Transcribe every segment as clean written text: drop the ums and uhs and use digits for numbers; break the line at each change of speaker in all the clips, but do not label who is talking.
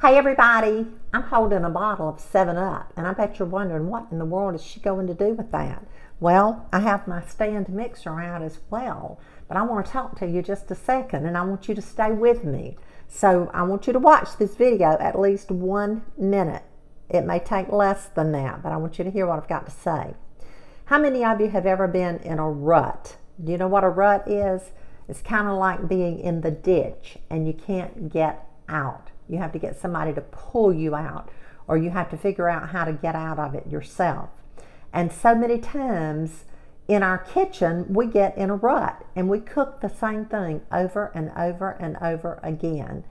Hey everybody, I'm holding a bottle of 7-Up, and I bet you're wondering what in the world is she going to do with that? Well, I have my stand mixer out as well, but I want to talk to you just a second, and I want you to stay with me. So I want you to watch this video at least 1 minute. It may take less than that, but I want you to hear what I've got to say. How many of you have ever been in a rut? Do you know what a rut is? It's kind of like being in the ditch and you can't get out. You have to get somebody to pull you out, or you have to figure out how to get out of it yourself. And so many times in our kitchen, we get in a rut and we cook the same thing over and over and over again.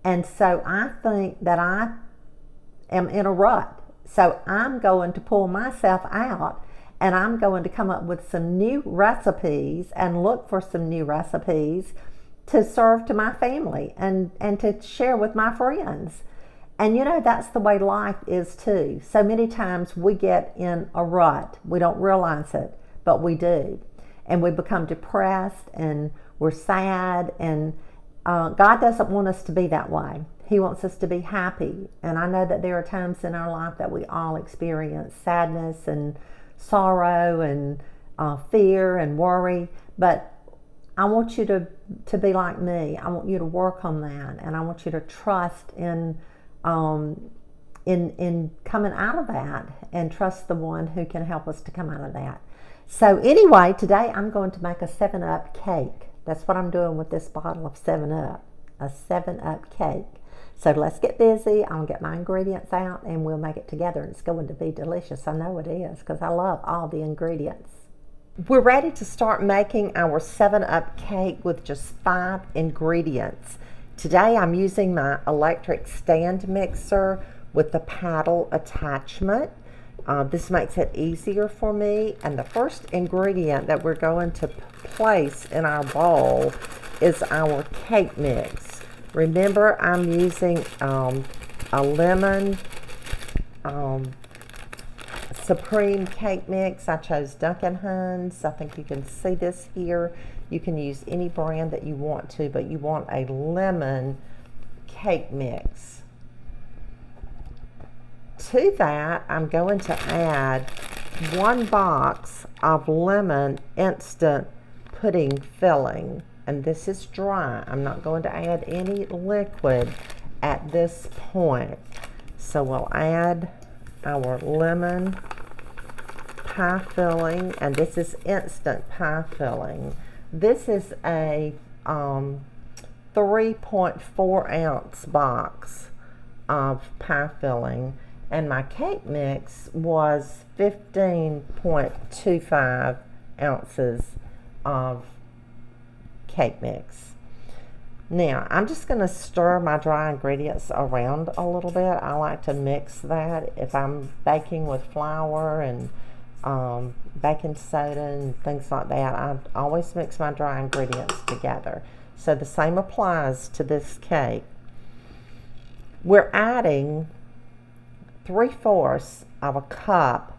And so I think that I am in a rut. So I'm going to pull myself out, and I'm going to come up with some new recipes and look for some new recipes to serve to my family and to share with my friends. And you know, that's the way life is too. So many times we get in a rut. We don't realize it, but we do. And we become depressed and we're sad, and God doesn't want us to be that way. He wants us to be happy. And I know that there are times in our life that we all experience sadness and sorrow and fear and worry, but I want you to be like me. I want you to work on that, and I want you to trust in coming out of that, and trust the one who can help us to come out of that. So anyway, today I'm going to make a 7-Up cake. That's what I'm doing with this bottle of 7-Up, a 7-Up cake. So let's get busy. I'll get my ingredients out and we'll make it together. It's going to be delicious. I know it is, because I love all the ingredients. We're ready to start making our 7-Up cake with just 5 ingredients. Today I'm using my electric stand mixer with the paddle attachment. This makes it easier for me. And the first ingredient that we're going to place in our bowl is our cake mix. Remember, I'm using a lemon Supreme cake mix. I chose Duncan Hines. I think you can see this here. You can use any brand that you want to, but you want a lemon cake mix. To that, I'm going to add 1 box of lemon instant pudding filling. And this is dry. I'm not going to add any liquid at this point. So we'll add our lemon pie filling, and this is instant pie filling. This is a 3.4 ounce box of pie filling, and my cake mix was 15.25 ounces of cake mix. Now I'm just going to stir my dry ingredients around a little bit. I like to mix that. If I'm baking with flour and baking soda and things like that, I always mix my dry ingredients together. So the same applies to this cake. We're adding 3/4 of a cup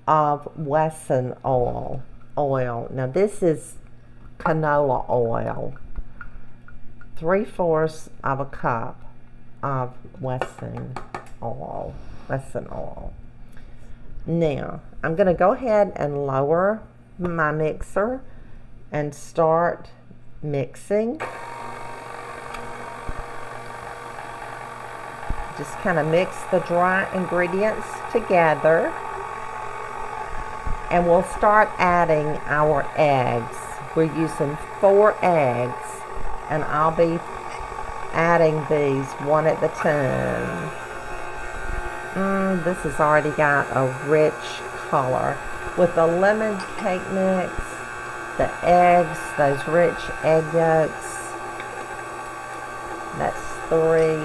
of Wesson oil. Now this is canola oil. 3/4 of a cup of Wesson oil. Now, I'm going to go ahead and lower my mixer and start mixing. Just kind of mix the dry ingredients together. And we'll start adding our eggs. We're using 4 eggs, and I'll be adding these one at the time. This has already got a rich color. With the lemon cake mix, the eggs, those rich egg yolks, that's 3.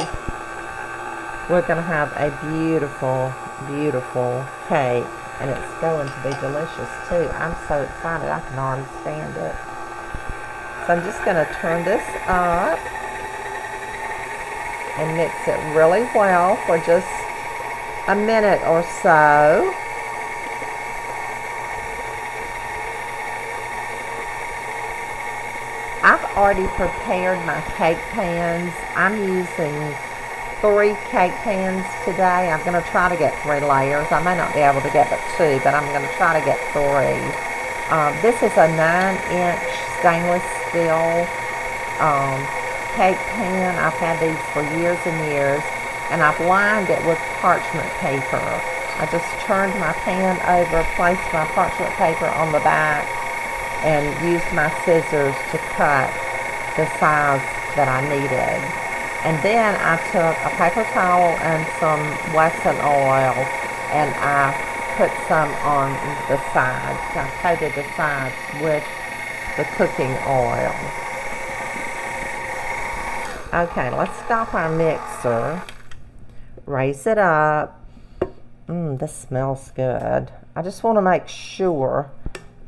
We're going to have a beautiful, beautiful cake, and it's going to be delicious too. I'm so excited, I can already stand it. So I'm just going to turn this up and mix it really well for just a minute or so. I've already prepared my cake pans. I'm using 3 cake pans today. I'm going to try to get 3 layers. I may not be able to get but 2, but I'm going to try to get 3. This is a 9-inch stainless steel cake pan. I've had these for years and years, and I've lined it with parchment paper. I just turned my pan over, placed my parchment paper on the back, and used my scissors to cut the size that I needed. And then I took a paper towel and some Wesson oil, and I put some on the sides. I coated the sides with the cooking oil. Okay, let's stop our mixer, raise it up. This smells good. I just want to make sure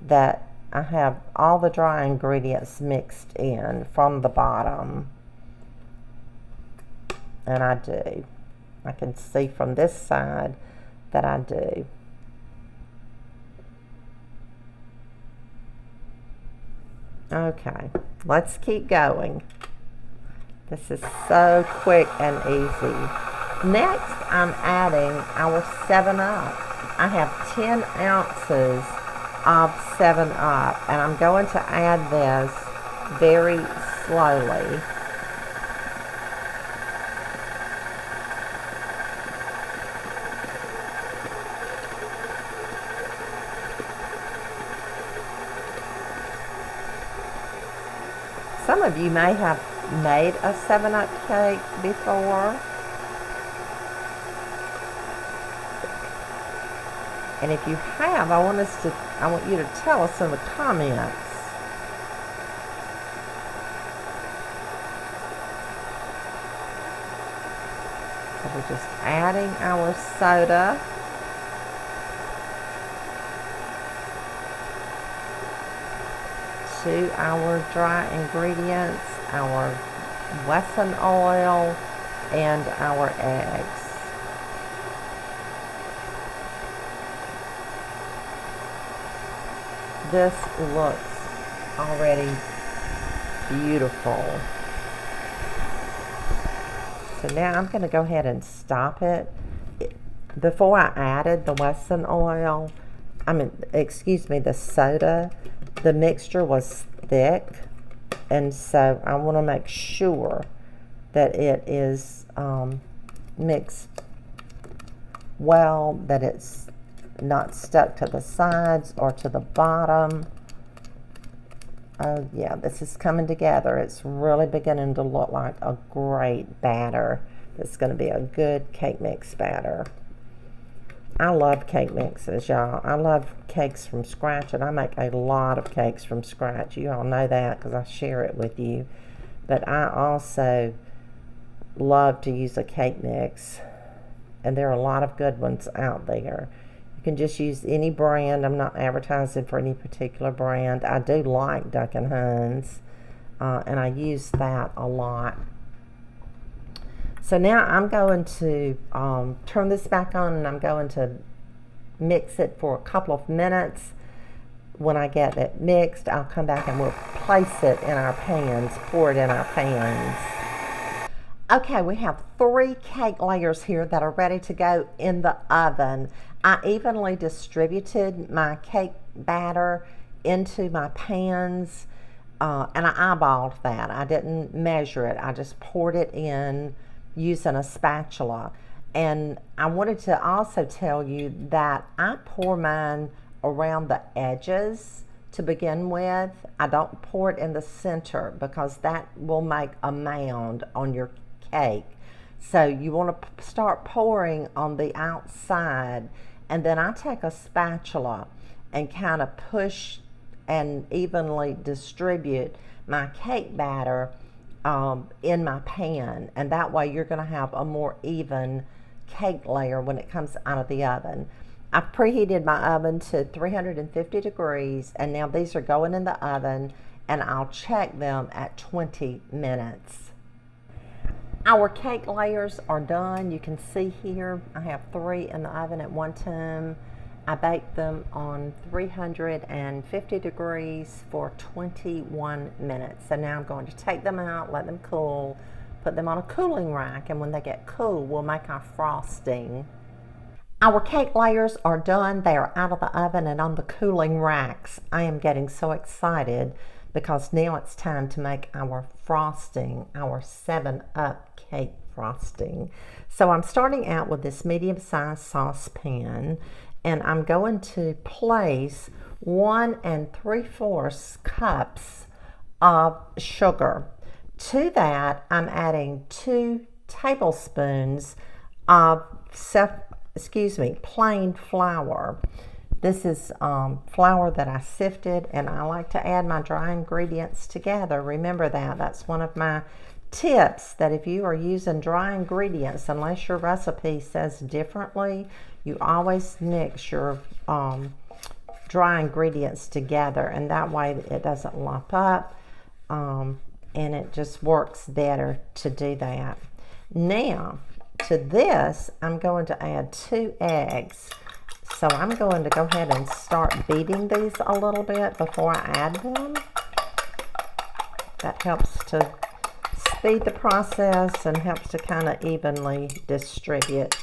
that I have all the dry ingredients mixed in from the bottom. And I do. I can see from this side that I do. Okay, let's keep going. This is so quick and easy. Next, I'm adding our 7-Up. I have 10 ounces of 7-Up, and I'm going to add this very slowly. Some of you may have made a 7-Up cake before. And if you have, I want you to tell us in the comments. So we're just adding our soda. To our dry ingredients, our Wesson oil, and our eggs. This looks already beautiful. So now I'm going to go ahead and stop it. Before I added the Wesson oil, the soda, the mixture was thick, and so I want to make sure that it is mixed well, that it's not stuck to the sides or to the bottom. Oh yeah, this is coming together. It's really beginning to look like a great batter. It's going to be a good cake mix batter. I love cake mixes, y'all. I love cakes from scratch, and I make a lot of cakes from scratch. You all know that because I share it with you. But I also love to use a cake mix, and there are a lot of good ones out there. You can just use any brand. I'm not advertising for any particular brand. I do like Duck & Hines, and I use that a lot. So now I'm going to turn this back on, and I'm going to mix it for a couple of minutes. When I get it mixed, I'll come back and we'll place it in our pans, pour it in our pans. Okay, we have 3 cake layers here that are ready to go in the oven. I evenly distributed my cake batter into my pans, and I eyeballed that. I didn't measure it. I just poured it in using a spatula. And I wanted to also tell you that I pour mine around the edges to begin with. I don't pour it in the center because that will make a mound on your cake. So you want to start pouring on the outside, and then I take a spatula and kind of push and evenly distribute my cake batter in my pan, and that way you're going to have a more even cake layer when it comes out of the oven. I've preheated my oven to 350 degrees, and now these are going in the oven, and I'll check them at 20 minutes. Our cake layers are done. You can see here I have 3 in the oven at one time. I baked them on 350 degrees for 21 minutes. So now I'm going to take them out, let them cool, put them on a cooling rack, and when they get cool, we'll make our frosting. Our cake layers are done. They are out of the oven and on the cooling racks. I am getting so excited because now it's time to make our frosting, our 7-Up cake frosting. So I'm starting out with this medium-sized saucepan, and I'm going to place 1 3/4 cups of sugar. To that, I'm adding 2 tablespoons of plain flour. This is flour that I sifted, and I like to add my dry ingredients together. Remember that. That's one of my tips, that if you are using dry ingredients, unless your recipe says differently, you always mix your dry ingredients together, and that way it doesn't lump up, and it just works better to do that. Now, to this, I'm going to add 2 eggs. So I'm going to go ahead and start beating these a little bit before I add them. That helps to speed the process and helps to kind of evenly distribute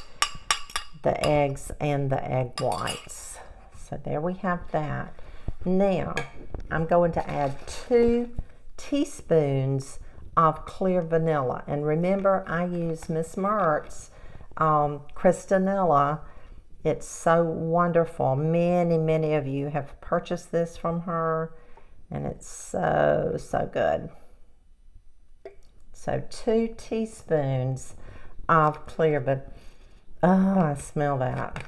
the eggs and the egg whites. So there we have that. Now, I'm going to add 2 teaspoons of clear vanilla. And remember, I use Miss Mert's Christanilla. It's so wonderful. Many of you have purchased this from her, and it's so good. So 2 teaspoons of clear vanilla. Oh, I smell that.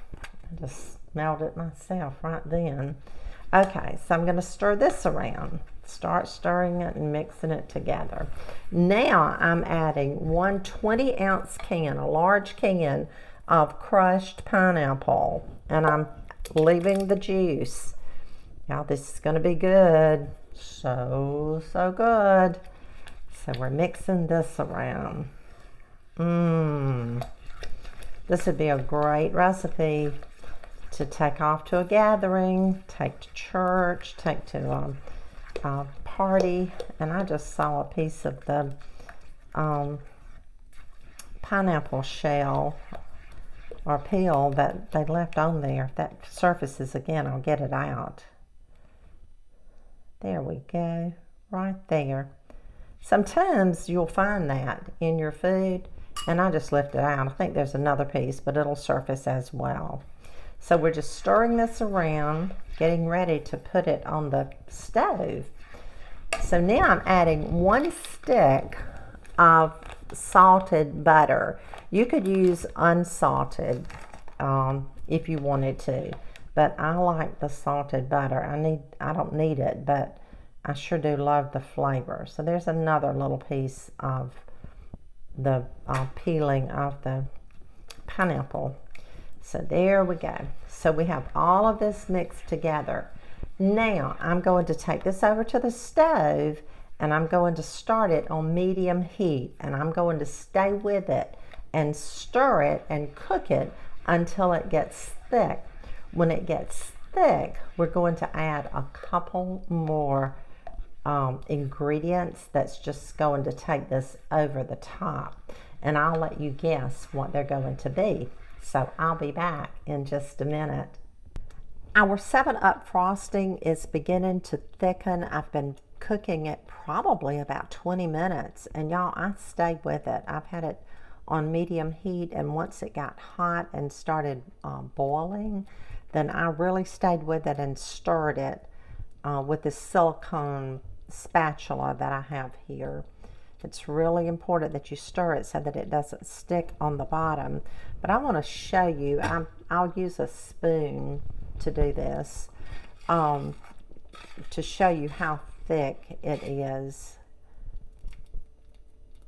I just smelled it myself right then. Okay, so I'm going to stir this around. Start stirring it and mixing it together. Now I'm adding 1 20-ounce can, a large can of crushed pineapple, and I'm leaving the juice. Now this is going to be good. So good. So we're mixing this around. This would be a great recipe to take off to a gathering, take to church, take to a party. And I just saw a piece of the pineapple shell or peel that they left on there. If that surfaces again, I'll get it out. There we go, right there. Sometimes you'll find that in your food, and I just left it out. I think there's another piece, but it'll surface as well. So we're just stirring this around, getting ready to put it on the stove. So now I'm adding 1 stick of salted butter. You could use unsalted if you wanted to, but I like the salted butter. I don't need it, but I sure do love the flavor. So there's another little piece of the peeling of the pineapple. So there we go. So we have all of this mixed together. Now I'm going to take this over to the stove, and I'm going to start it on medium heat, and I'm going to stay with it and stir it and cook it until it gets thick. When it gets thick, we're going to add a couple more ingredients that's just going to take this over the top, and I'll let you guess what they're going to be. So I'll be back in just a minute. Our 7-Up frosting is beginning to thicken. I've been cooking it probably about 20 minutes, and y'all, I stayed with it. I've had it on medium heat, and once it got hot and started boiling, then I really stayed with it and stirred it with this silicone spatula that I have here. It's really important that you stir it so that it doesn't stick on the bottom. But I want to show you, I'll use a spoon to do this, to show you how thick it is.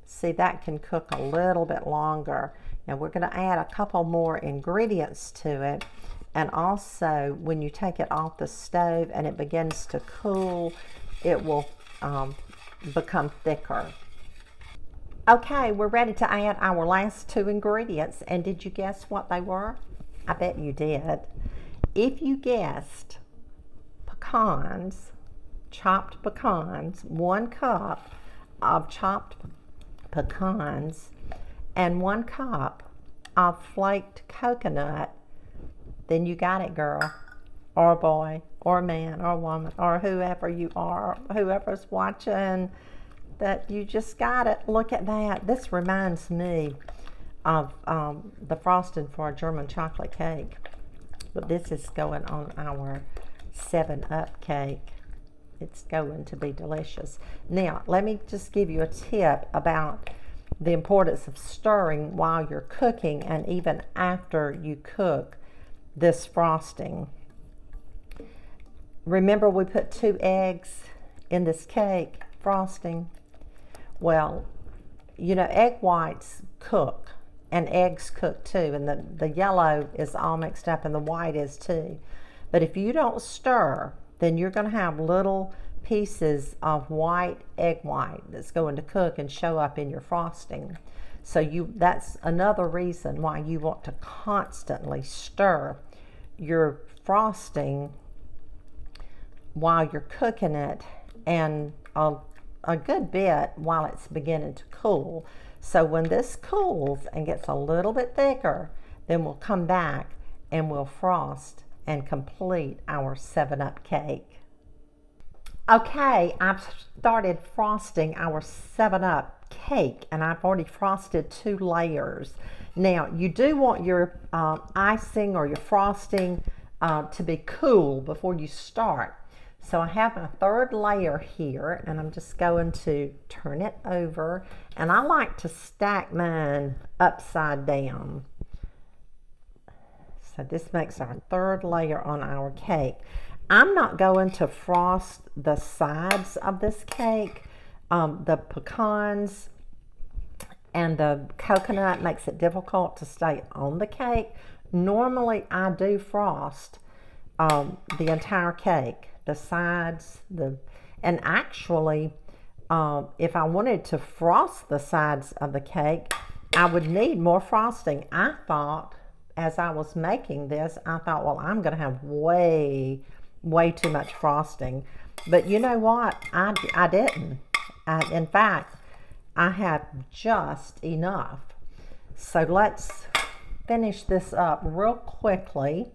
See, that can cook a little bit longer. Now we're going to add a couple more ingredients to it, and also when you take it off the stove and it begins to cool, it will become thicker. Okay, we're ready to add our last 2 ingredients, and did you guess what they were? I bet you did. If you guessed pecans, chopped pecans, 1 cup of chopped pecans and 1 cup of flaked coconut, then you got it, girl, or boy, or man, or woman, or whoever you are, whoever's watching, that you just got it. Look at that. This reminds me of the frosting for a German chocolate cake. But this is going on our 7-Up cake. It's going to be delicious. Now, let me just give you a tip about the importance of stirring while you're cooking and even after you cook this frosting. Remember, we put 2 eggs in this cake frosting. Well, you know, egg whites cook and eggs cook too, and the yellow is all mixed up and the white is too. But if you don't stir, then you're going to have little pieces of white egg white that's going to cook and show up in your frosting. So that's another reason why you want to constantly stir your frosting while you're cooking it, and a good bit while it's beginning to cool. So when this cools and gets a little bit thicker, then we'll come back and we'll frost and complete our 7-Up cake. Okay, I've started frosting our 7-Up cake, and I've already frosted 2 layers. Now, you do want your icing or your frosting to be cool before you start. So I have my 3rd layer here, and I'm just going to turn it over, and I like to stack mine upside down. So this makes our 3rd layer on our cake. I'm not going to frost the sides of this cake. The pecans and the coconut makes it difficult to stay on the cake. Normally I do frost the entire cake, the sides, and actually if I wanted to frost the sides of the cake, I would need more frosting. I thought, as I was making this, I thought, well, I'm going to have way too much frosting. But you know what? I didn't. In fact, I have just enough. So let's finish this up real quickly.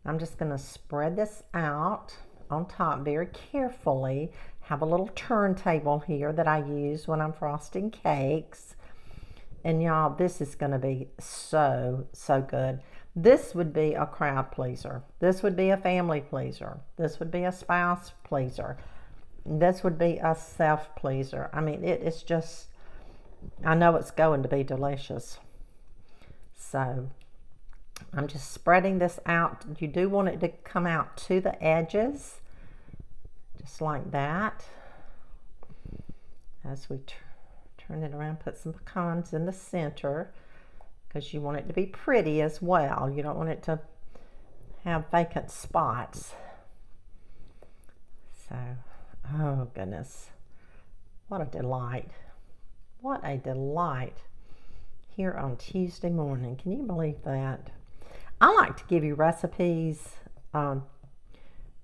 I'm just going to spread this out on top very carefully. Have a little turntable here that I use when I'm frosting cakes. And y'all, this is going to be so good. This would be a crowd pleaser. This would be a family pleaser. This would be a spouse pleaser. This would be a self pleaser. I mean, it's just, I know it's going to be delicious. So I'm just spreading this out. You do want it to come out to the edges, just like that. As we turn it around, put some pecans in the center, because you want it to be pretty as well. You don't want it to have vacant spots. So, oh goodness, what a delight. What a delight here on Tuesday morning. Can you believe that? I like to give you recipes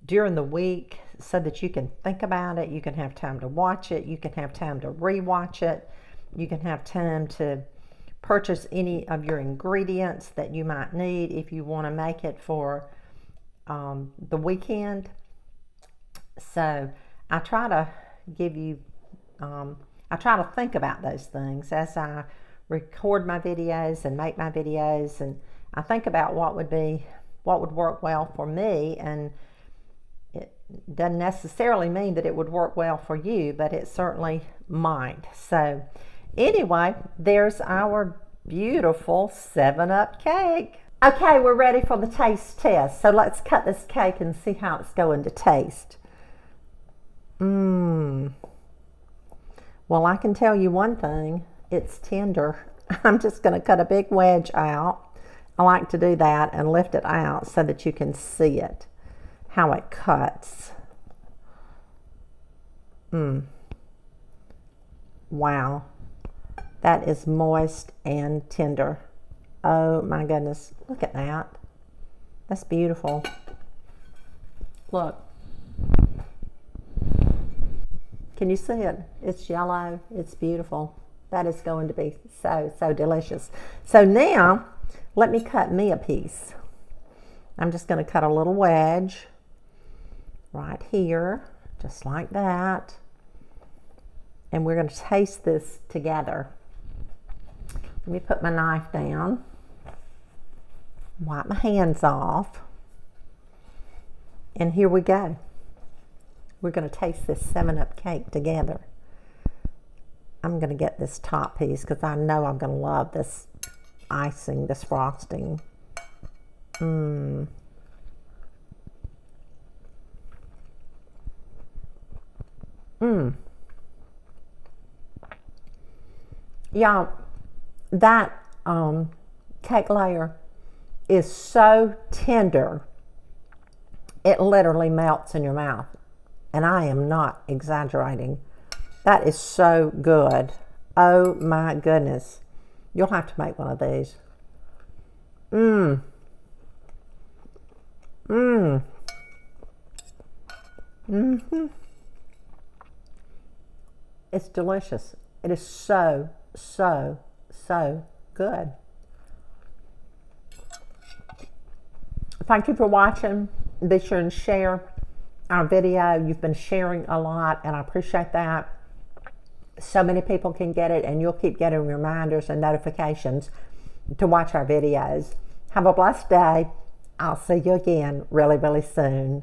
during the week so that you can think about it. You can have time to watch it. You can have time to rewatch it. You can have time to purchase any of your ingredients that you might need if you want to make it for the weekend. So I try to give you, I try to think about those things as I record my videos and make my videos, and I think about what would work well for me, and it doesn't necessarily mean that it would work well for you, but it certainly might. So anyway, there's our beautiful 7-Up cake. Okay, we're ready for the taste test. So let's cut this cake and see how it's going to taste. Well, I can tell you one thing. It's tender. I'm just going to cut a big wedge out. I like to do that and lift it out so that you can see it, how it cuts. Wow. That is moist and tender. Oh my goodness. Look at that. That's beautiful. Look. Can you see it? It's yellow. It's beautiful. That is going to be so, so delicious. So now, let me cut me a piece. I'm just going to cut a little wedge right here, just like that. And we're going to taste this together. Let me put my knife down, wipe my hands off, and here we go. We're going to taste this 7-Up cake together. I'm going to get this top piece because I know I'm going to love this icing, this frosting. Y'all, that cake layer is so tender, it literally melts in your mouth. And I am not exaggerating. That is so good. Oh my goodness. You'll have to make one of these. It's delicious. It is so, so, so good. Thank you for watching. Be sure and share our video. You've been sharing a lot, and I appreciate that. So many people can get it, and you'll keep getting reminders and notifications to watch our videos. Have a blessed day. I'll see you again really, really soon.